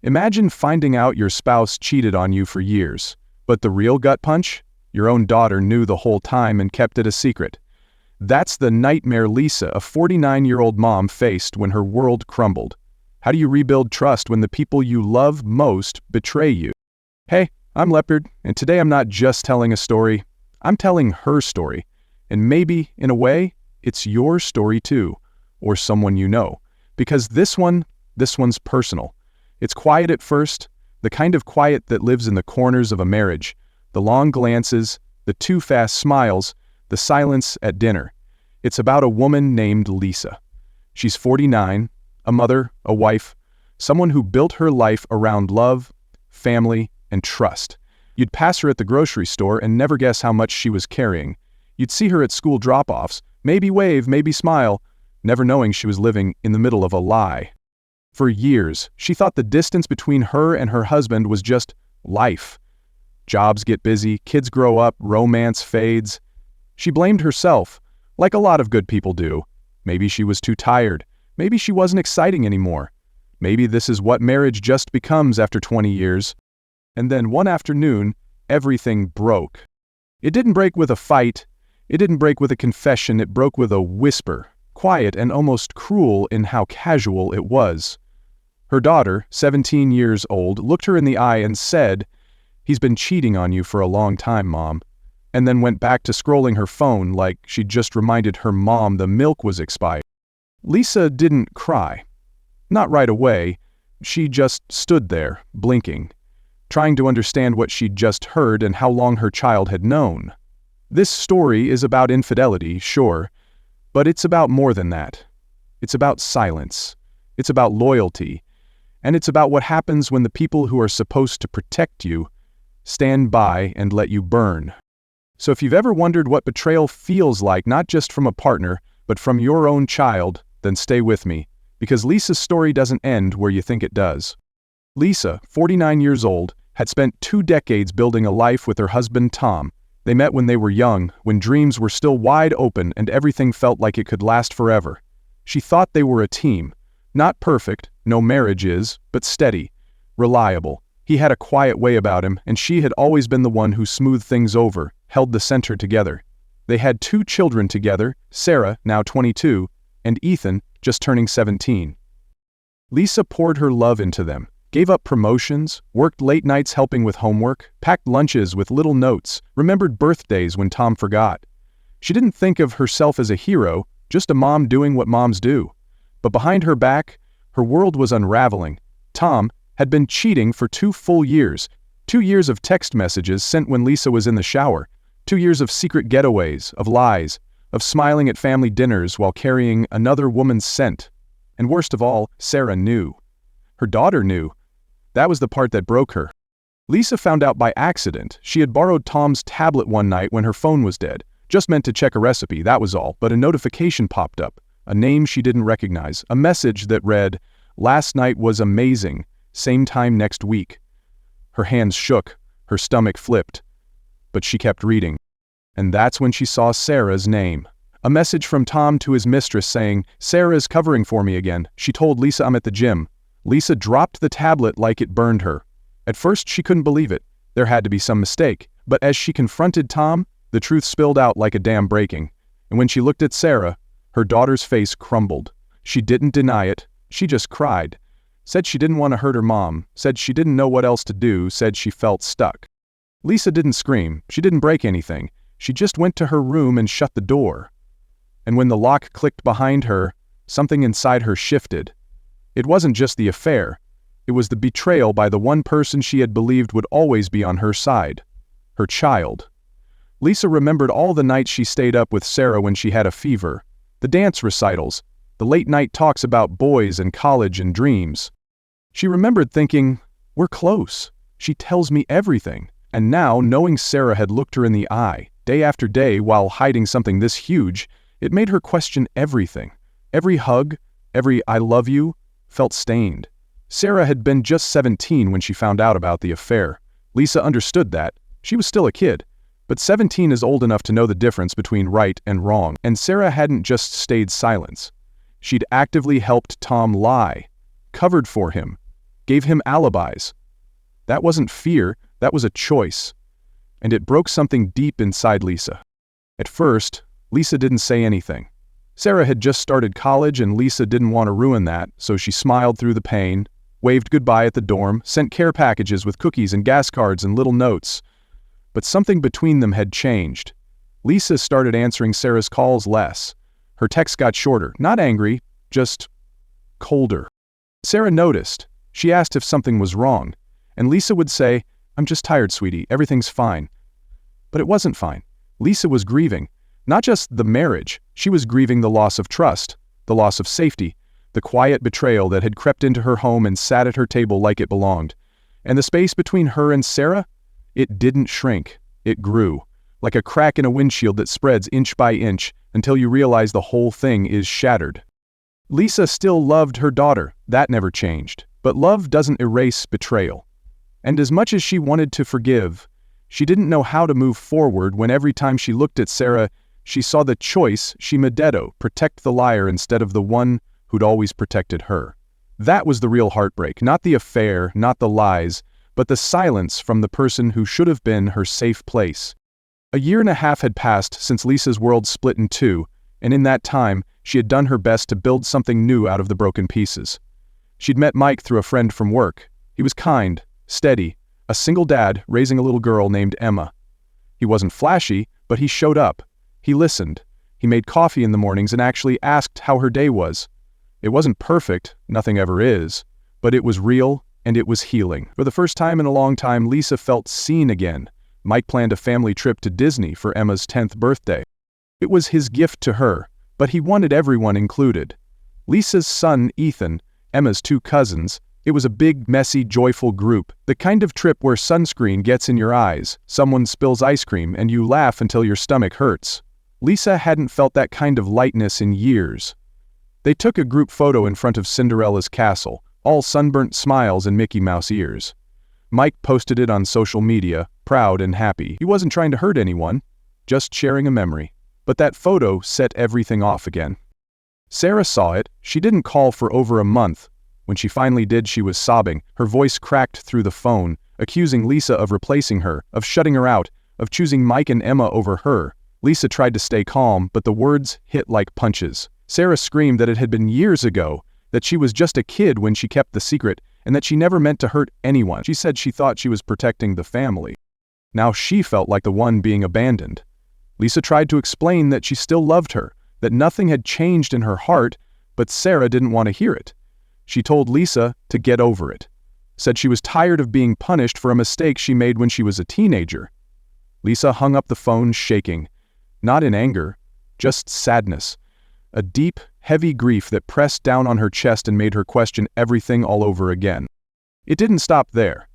Imagine finding out your spouse cheated on you for years, but the real gut punch? Your own daughter knew the whole time and kept it a secret. That's the nightmare Lisa, a 49-year-old mom, faced when her world crumbled. How do you rebuild trust when the people you love most betray you? Hey, I'm Leopard, and today I'm not just telling a story, I'm telling her story. And maybe, in a way, it's your story too, or someone you know. Because this one's personal. It's quiet at first, the kind of quiet that lives in the corners of a marriage, the long glances, the too fast smiles, the silence at dinner. It's about a woman named Lisa. She's 49, a mother, a wife, someone who built her life around love, family, and trust. You'd pass her at the grocery store and never guess how much she was carrying. You'd see her at school drop-offs, maybe wave, maybe smile, never knowing she was living in the middle of a lie. For years, she thought the distance between her and her husband was just life. Jobs get busy, kids grow up, romance fades. She blamed herself, like a lot of good people do. Maybe she was too tired. Maybe she wasn't exciting anymore. Maybe this is what marriage just becomes after 20 years. And then one afternoon, everything broke. It didn't break with a fight. It didn't break with a confession. It broke with a whisper, quiet and almost cruel in how casual it was. Her daughter, 17 years old, looked her in the eye and said, "He's been cheating on you for a long time, Mom," and then went back to scrolling her phone like she'd just reminded her mom the milk was expired. Lisa didn't cry. Not right away. She just stood there, blinking, trying to understand what she'd just heard and how long her child had known. This story is about infidelity, sure, but it's about more than that. It's about silence. It's about loyalty. And it's about what happens when the people who are supposed to protect you stand by and let you burn. So if you've ever wondered what betrayal feels like, not just from a partner, but from your own child, then stay with me, because Lisa's story doesn't end where you think it does. Lisa, 49 years old, had spent 2 decades building a life with her husband Tom. They met when they were young, when dreams were still wide open and everything felt like it could last forever. She thought they were a team. Not perfect, no marriage is, but steady, reliable. He had a quiet way about him, and she had always been the one who smoothed things over, held the center together. They had 2 children together, Sarah, now 22, and Ethan, just turning 17. Lisa poured her love into them, gave up promotions, worked late nights helping with homework, packed lunches with little notes, remembered birthdays when Tom forgot. She didn't think of herself as a hero, just a mom doing what moms do. But behind her back, her world was unraveling. Tom had been cheating for 2 full years, 2 years of text messages sent when Lisa was in the shower, 2 years of secret getaways, of lies, of smiling at family dinners while carrying another woman's scent. And worst of all, Sarah knew. Her daughter knew. That was the part that broke her. Lisa found out by accident. She had borrowed Tom's tablet one night when her phone was dead. Just meant to check a recipe, that was all, but a notification popped up. A name she didn't recognize, a message that read, "Last night was amazing, same time next week." Her hands shook, her stomach flipped, but she kept reading. And that's when she saw Sarah's name. A message from Tom to his mistress saying, "Sarah's covering for me again. She told Lisa I'm at the gym." Lisa dropped the tablet like it burned her. At first she couldn't believe it. There had to be some mistake. But as she confronted Tom, the truth spilled out like a dam breaking. And when she looked at Sarah, her daughter's face crumbled. She didn't deny it. She just cried. Said she didn't want to hurt her mom. Said she didn't know what else to do. Said she felt stuck. Lisa didn't scream. She didn't break anything. She just went to her room and shut the door. And when the lock clicked behind her, something inside her shifted. It wasn't just the affair. It was the betrayal by the one person she had believed would always be on her side. Her child. Lisa remembered all the nights she stayed up with Sarah when she had a fever. The dance recitals, the late-night talks about boys and college and dreams. She remembered thinking, we're close. She tells me everything. And now, knowing Sarah had looked her in the eye, day after day while hiding something this huge, it made her question everything. Every hug, every "I love you," felt stained. Sarah had been just 17 when she found out about the affair. Lisa understood that. She was still a kid. But 17 is old enough to know the difference between right and wrong, and Sarah hadn't just stayed silent. She'd actively helped Tom lie, covered for him, gave him alibis. That wasn't fear, that was a choice. And it broke something deep inside Lisa. At first, Lisa didn't say anything. Sarah had just started college and Lisa didn't want to ruin that, so she smiled through the pain, waved goodbye at the dorm, sent care packages with cookies and gas cards and little notes. But something between them had changed. Lisa started answering Sarah's calls less. Her texts got shorter, not angry, just colder. Sarah noticed. She asked if something was wrong, and Lisa would say, "I'm just tired, sweetie, everything's fine." But it wasn't fine. Lisa was grieving. Not just the marriage, she was grieving the loss of trust, the loss of safety, the quiet betrayal that had crept into her home and sat at her table like it belonged. And the space between her and Sarah? It didn't shrink. It grew, like a crack in a windshield that spreads inch by inch until you realize the whole thing is shattered. Lisa still loved her daughter, that never changed. But love doesn't erase betrayal. And as much as she wanted to forgive, she didn't know how to move forward when every time she looked at Sarah, she saw the choice she medetto, protect the liar instead of the one who'd always protected her. That was the real heartbreak, not the affair, not the lies, but the silence from the person who should have been her safe place. A year and a half had passed since Lisa's world split in two, and in that time, she had done her best to build something new out of the broken pieces. She'd met Mike through a friend from work. He was kind, steady, a single dad raising a little girl named Emma. He wasn't flashy, but he showed up. He listened. He made coffee in the mornings and actually asked how her day was. It wasn't perfect, nothing ever is, but it was real and it was healing. For the first time in a long time, Lisa felt seen again. Mike planned a family trip to Disney for Emma's 10th birthday. It was his gift to her, but he wanted everyone included. Lisa's son, Ethan, Emma's two cousins. It was a big, messy, joyful group, the kind of trip where sunscreen gets in your eyes, someone spills ice cream, and you laugh until your stomach hurts. Lisa hadn't felt that kind of lightness in years. They took a group photo in front of Cinderella's castle, all sunburnt smiles and Mickey Mouse ears. Mike posted it on social media, proud and happy. He wasn't trying to hurt anyone, just sharing a memory. But that photo set everything off again. Sarah saw it. She didn't call for over a month. When she finally did, she was sobbing. Her voice cracked through the phone, accusing Lisa of replacing her, of shutting her out, of choosing Mike and Emma over her. Lisa tried to stay calm, but the words hit like punches. Sarah screamed that it had been years ago, that she was just a kid when she kept the secret, and that she never meant to hurt anyone. She said she thought she was protecting the family. Now she felt like the one being abandoned. Lisa tried to explain that she still loved her, that nothing had changed in her heart, but Sarah didn't want to hear it. She told Lisa to get over it, said she was tired of being punished for a mistake she made when she was a teenager. Lisa hung up the phone shaking, not in anger, just sadness, a deep, heavy grief that pressed down on her chest and made her question everything all over again. It didn't stop there.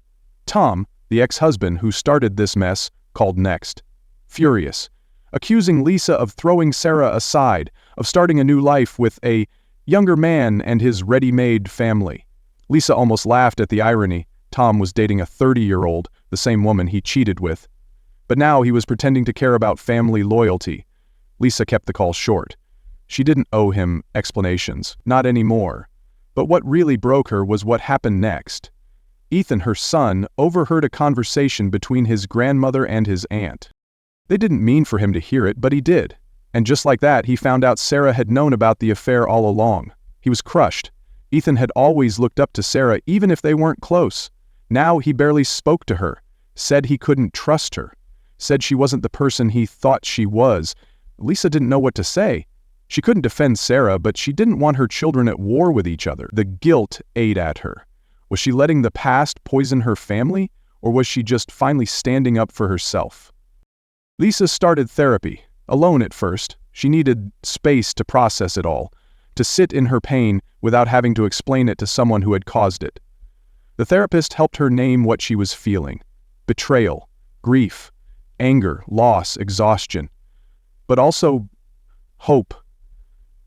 Tom, the ex-husband who started this mess, called next. Furious, accusing Lisa of throwing Sarah aside, of starting a new life with a younger man and his ready-made family. Lisa almost laughed at the irony. Tom was dating a 30-year-old, the same woman he cheated with. But now he was pretending to care about family loyalty. Lisa kept the call short. She didn't owe him explanations, not anymore. But what really broke her was what happened next. Ethan, her son, overheard a conversation between his grandmother and his aunt. They didn't mean for him to hear it, but he did. And just like that, he found out Sarah had known about the affair all along. He was crushed. Ethan had always looked up to Sarah, even if they weren't close. Now he barely spoke to her, said he couldn't trust her, said she wasn't the person he thought she was. Lisa didn't know what to say. She couldn't defend Sarah, but she didn't want her children at war with each other. The guilt ate at her. Was she letting the past poison her family, or was she just finally standing up for herself? Lisa started therapy, alone at first. She needed space to process it all, to sit in her pain without having to explain it to someone who had caused it. The therapist helped her name what she was feeling: betrayal, grief, anger, loss, exhaustion, but also hope.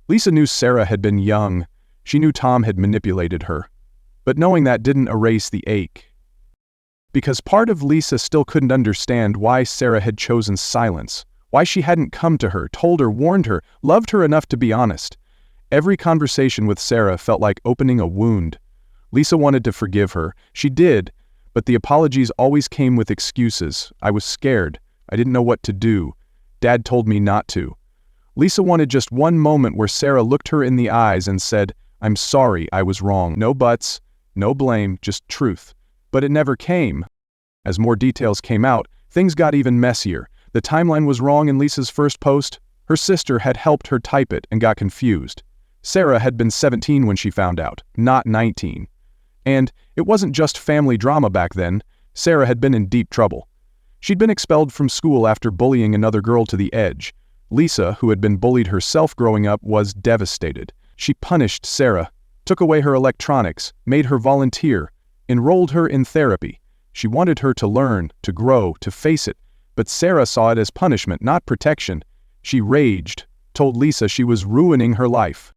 Lisa knew Sarah had been young. She knew Tom had manipulated her. But knowing that didn't erase the ache. Because part of Lisa still couldn't understand why Sarah had chosen silence, why she hadn't come to her, told her, warned her, loved her enough to be honest. Every conversation with Sarah felt like opening a wound Lisa wanted to forgive her. She did, but the apologies always came with excuses. I was scared. I didn't know what to do. Dad told me not to. Lisa wanted just one moment where Sarah looked her in the eyes and said, "I'm sorry, I was wrong." No buts, no blame, just truth. But it never came. As more details came out, things got even messier. The timeline was wrong in Lisa's first post. Her sister had helped her type it and got confused. Sarah had been 17 when she found out, not 19. And it wasn't just family drama back then. Sarah had been in deep trouble. She'd been expelled from school after bullying another girl to the edge. Lisa, who had been bullied herself growing up, was devastated. She punished Sarah, took away her electronics, made her volunteer, enrolled her in therapy. She wanted her to learn, to grow, to face it. But Sarah saw it as punishment, not protection. She raged, told Lisa she was ruining her life.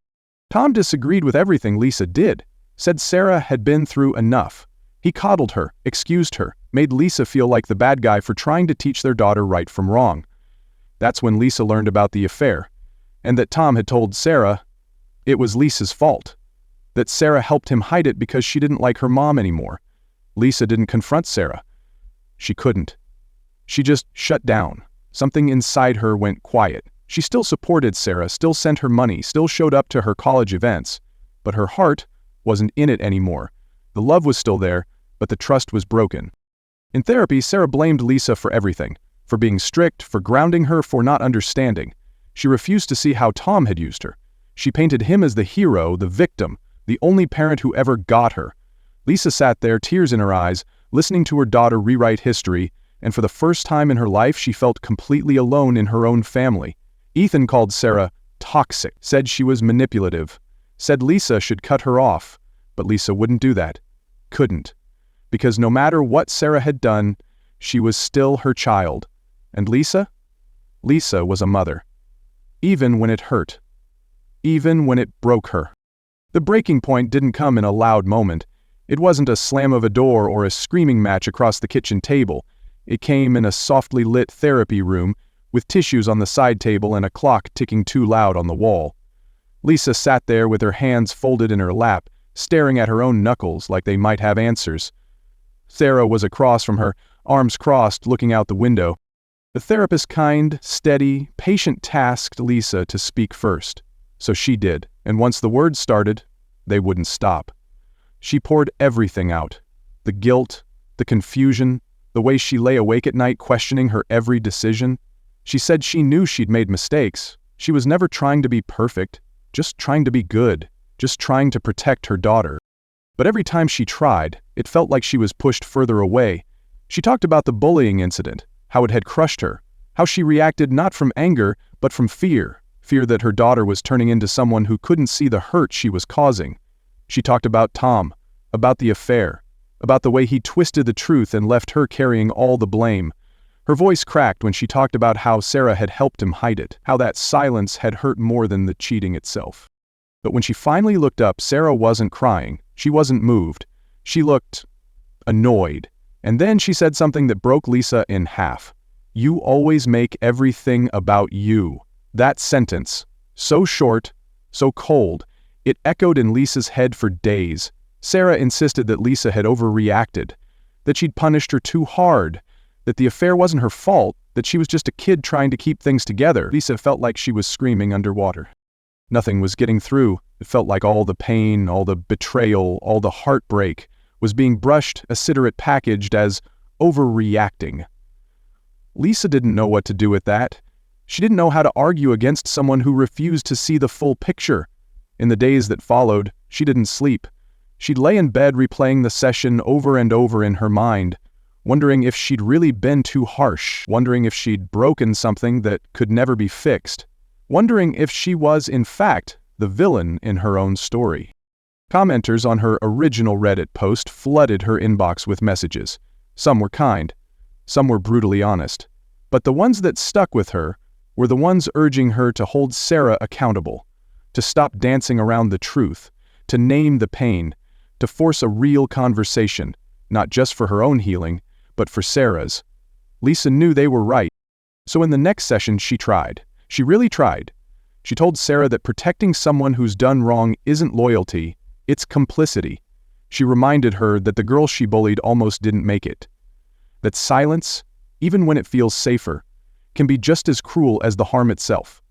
Tom disagreed with everything Lisa did, said Sarah had been through enough. He coddled her, excused her, made Lisa feel like the bad guy for trying to teach their daughter right from wrong. That's when Lisa learned about the affair, and that Tom had told Sarah it was Lisa's fault, that Sarah helped him hide it because she didn't like her mom anymore. Lisa didn't confront Sarah. She couldn't. She just shut down. Something inside her went quiet. She still supported Sarah, still sent her money, still showed up to her college events, but her heart wasn't in it anymore. The love was still there, but the trust was broken. In therapy, Sarah blamed Lisa for everything, for being strict, for grounding her, for not understanding. She refused to see how Tom had used her. She painted him as the hero, the victim, the only parent who ever got her. Lisa sat there, tears in her eyes, listening to her daughter rewrite history, and for the first time in her life she felt completely alone in her own family. Ethan called Sarah toxic, said she was manipulative, said Lisa should cut her off, but Lisa wouldn't do that. Couldn't. Because no matter what Sarah had done, she was still her child. And Lisa? Lisa was a mother. Even when it hurt. Even when it broke her. The breaking point didn't come in a loud moment. It wasn't a slam of a door or a screaming match across the kitchen table. It came in a softly lit therapy room, with tissues on the side table and a clock ticking too loud on the wall. Lisa sat there with her hands folded in her lap, staring at her own knuckles like they might have answers. Sarah was across from her, arms crossed, looking out the window. The therapist kind, steady, patient tasked Lisa to speak first. So she did, and once the words started, they wouldn't stop. She poured everything out. The guilt, the confusion, the way she lay awake at night questioning her every decision. She said she knew she'd made mistakes. She was never trying to be perfect, just trying to be good, just trying to protect her daughter. But every time she tried, it felt like she was pushed further away. She talked about the bullying incident, how it had crushed her, how she reacted not from anger, but from fear that her daughter was turning into someone who couldn't see the hurt she was causing. She talked about Tom, about the affair, about the way he twisted the truth and left her carrying all the blame. Her voice cracked when she talked about how Sarah had helped him hide it, how that silence had hurt more than the cheating itself. But when she finally looked up, Sarah wasn't crying. She wasn't moved. She looked annoyed. And then she said something that broke Lisa in half. "You always make everything about you." That sentence, so short, so cold, it echoed in Lisa's head for days. Sarah insisted that Lisa had overreacted, that she'd punished her too hard, that the affair wasn't her fault, that she was just a kid trying to keep things together. Lisa felt like she was screaming underwater. Nothing was getting through. It felt like all the pain, all the betrayal, all the heartbreak was being brushed, aciderate packaged as overreacting. Lisa didn't know what to do with that. She didn't know how to argue against someone who refused to see the full picture. In the days that followed, she didn't sleep. She'd lay in bed replaying the session over and over in her mind, wondering if she'd really been too harsh, wondering if she'd broken something that could never be fixed, wondering if she was, in fact, the villain in her own story. Commenters on her original Reddit post flooded her inbox with messages. Some were kind, some were brutally honest, but the ones that stuck with her were the ones urging her to hold Sarah accountable, to stop dancing around the truth, to name the pain, to force a real conversation, not just for her own healing, but for Sarah's. Lisa knew they were right. So in the next session she tried. She really tried. She told Sarah that protecting someone who's done wrong isn't loyalty, it's complicity. She reminded her that the girl she bullied almost didn't make it. That silence, even when it feels safer, can be just as cruel as the harm itself.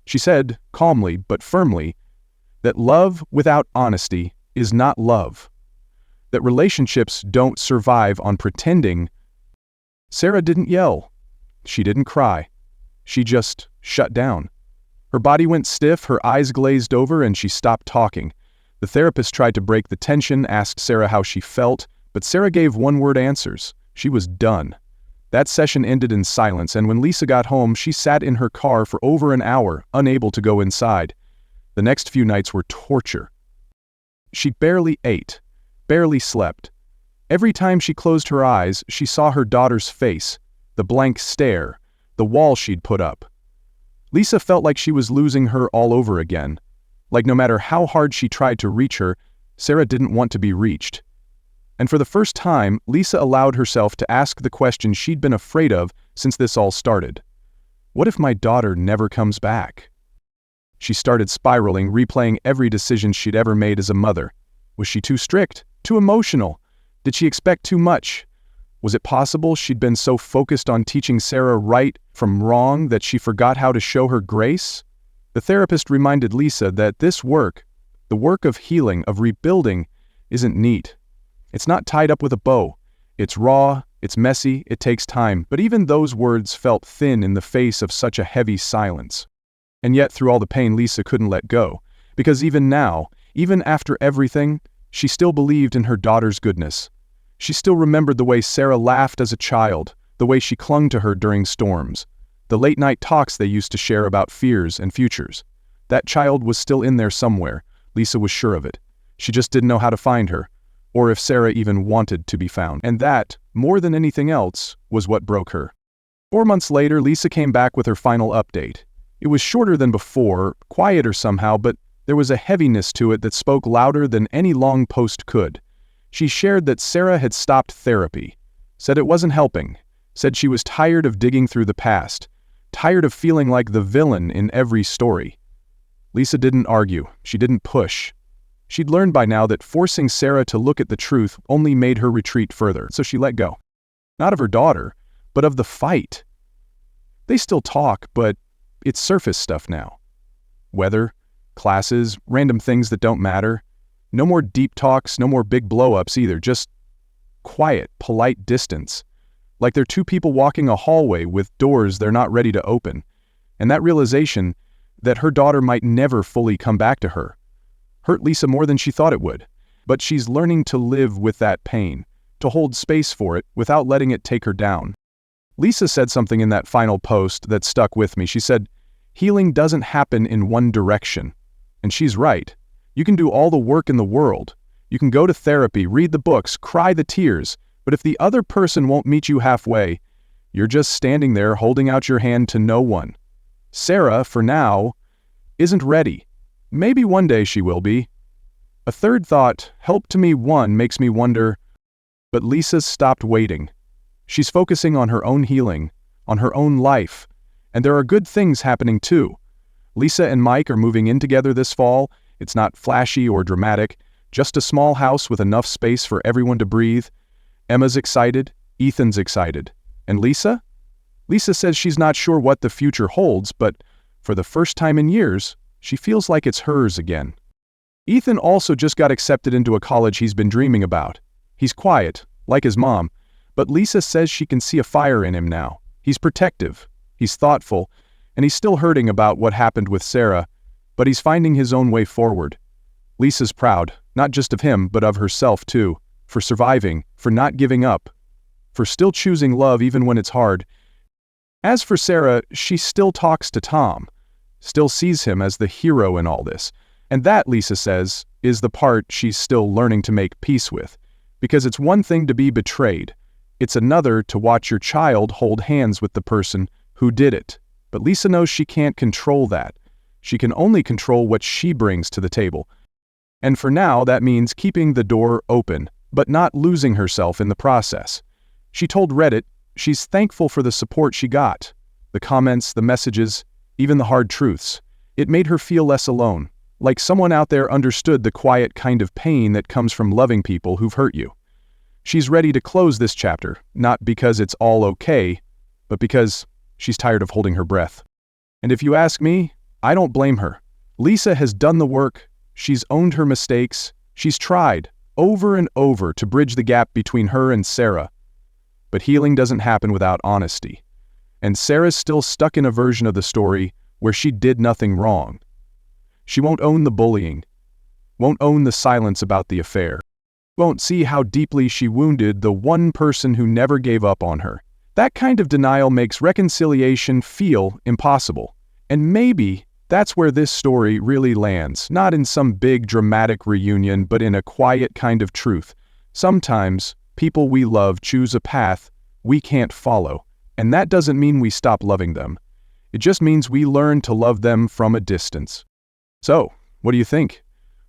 She said, calmly but firmly, that love without honesty is not love. That relationships don't survive on pretending. Sarah didn't yell. She didn't cry. She just shut down. Her body went stiff, her eyes glazed over, and she stopped talking. The therapist tried to break the tension, asked Sarah how she felt, but Sarah gave one-word answers. She was done. That session ended in silence, and when Lisa got home, she sat in her car for over an hour, unable to go inside. The next few nights were torture. She barely ate, barely slept. Every time she closed her eyes, she saw her daughter's face, the blank stare, the wall she'd put up. Lisa felt like she was losing her all over again. Like no matter how hard she tried to reach her, Sarah didn't want to be reached. And for the first time, Lisa allowed herself to ask the question she'd been afraid of since this all started. What if my daughter never comes back? She started spiraling, replaying every decision she'd ever made as a mother. Was she too strict? Too emotional? Did she expect too much? Was it possible she'd been so focused on teaching Sarah right from wrong that she forgot how to show her grace? The therapist reminded Lisa that this work, the work of healing, of rebuilding, isn't neat. It's not tied up with a bow. It's raw, it's messy, it takes time, but even those words felt thin in the face of such a heavy silence. And yet, through all the pain, Lisa couldn't let go, because even now, even after everything, she still believed in her daughter's goodness. She still remembered the way Sarah laughed as a child, the way she clung to her during storms, the late-night talks they used to share about fears and futures. That child was still in there somewhere. Lisa was sure of it. She just didn't know how to find her, or if Sarah even wanted to be found. And that, more than anything else, was what broke her. 4 months later, Lisa came back with her final update. It was shorter than before, quieter somehow, but there was a heaviness to it that spoke louder than any long post could. She shared that Sarah had stopped therapy, said it wasn't helping, said she was tired of digging through the past, tired of feeling like the villain in every story. Lisa didn't argue. She didn't push. She'd learned by now that forcing Sarah to look at the truth only made her retreat further, so she let go. Not of her daughter, but of the fight. They still talk, but it's surface stuff now. Weather, classes, random things that don't matter. No more deep talks, no more big blow-ups either, just quiet, polite distance. Like they're two people walking a hallway with doors they're not ready to open. And that realization that her daughter might never fully come back to her hurt Lisa more than she thought it would. But she's learning to live with that pain, to hold space for it without letting it take her down. Lisa said something in that final post that stuck with me. She said, "Healing doesn't happen in one direction." And she's right. You can do all the work in the world. You can go to therapy, read the books, cry the tears, but if the other person won't meet you halfway, you're just standing there holding out your hand to no one. Sarah, for now, isn't ready. Maybe one day she will be. A third thought, help to me one, makes me wonder, but Lisa's stopped waiting. She's focusing on her own healing, on her own life, and there are good things happening too. Lisa and Mike are moving in together this fall. It's not flashy or dramatic, just a small house with enough space for everyone to breathe. Emma's excited, Ethan's excited. And Lisa? Lisa says she's not sure what the future holds, but for the first time in years, she feels like it's hers again. Ethan also just got accepted into a college he's been dreaming about. He's quiet, like his mom, but Lisa says she can see a fire in him now. He's protective, he's thoughtful, and he's still hurting about what happened with Sarah, but he's finding his own way forward. Lisa's proud, not just of him, but of herself too, for surviving, for not giving up, for still choosing love even when it's hard. As for Sarah, she still talks to Tom, still sees him as the hero in all this. And that, Lisa says, is the part she's still learning to make peace with. Because it's one thing to be betrayed. It's another to watch your child hold hands with the person who did it. But Lisa knows she can't control that. She can only control what she brings to the table. And for now, that means keeping the door open, but not losing herself in the process. She told Reddit she's thankful for the support she got. The comments, the messages, even the hard truths. It made her feel less alone. Like someone out there understood the quiet kind of pain that comes from loving people who've hurt you. She's ready to close this chapter, not because it's all okay, but because she's tired of holding her breath. And if you ask me, I don't blame her. Lisa has done the work, she's owned her mistakes, she's tried, over and over, to bridge the gap between her and Sarah. But healing doesn't happen without honesty. And Sarah's still stuck in a version of the story where she did nothing wrong. She won't own the bullying, won't own the silence about the affair, won't see how deeply she wounded the one person who never gave up on her. That kind of denial makes reconciliation feel impossible. And maybe that's where this story really lands, not in some big dramatic reunion, but in a quiet kind of truth. Sometimes people we love choose a path we can't follow, and that doesn't mean we stop loving them. It just means we learn to love them from a distance. So, what do you think?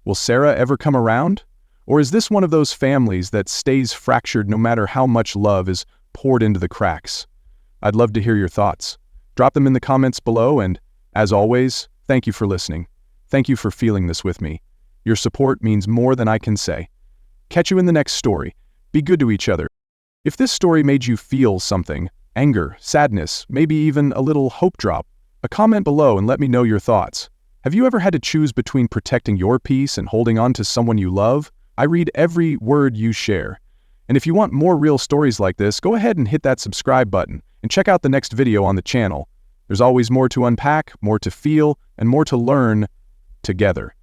Will Sarah ever come around? Or is this one of those families that stays fractured no matter how much love is poured into the cracks? I'd love to hear your thoughts. Drop them in the comments below, and as always, thank you for listening. Thank you for feeling this with me. Your support means more than I can say. Catch you in the next story. Be good to each other. If this story made you feel something, anger, sadness, maybe even a little hope drop, a comment below and let me know your thoughts. Have you ever had to choose between protecting your peace and holding on to someone you love? I read every word you share. And if you want more real stories like this, go ahead and hit that subscribe button and check out the next video on the channel. There's always more to unpack, more to feel, and more to learn together.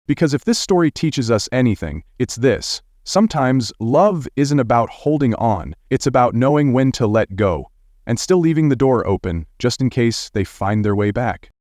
Because if this story teaches us anything, it's this. Sometimes love isn't about holding on, it's about knowing when to let go, and still leaving the door open just in case they find their way back.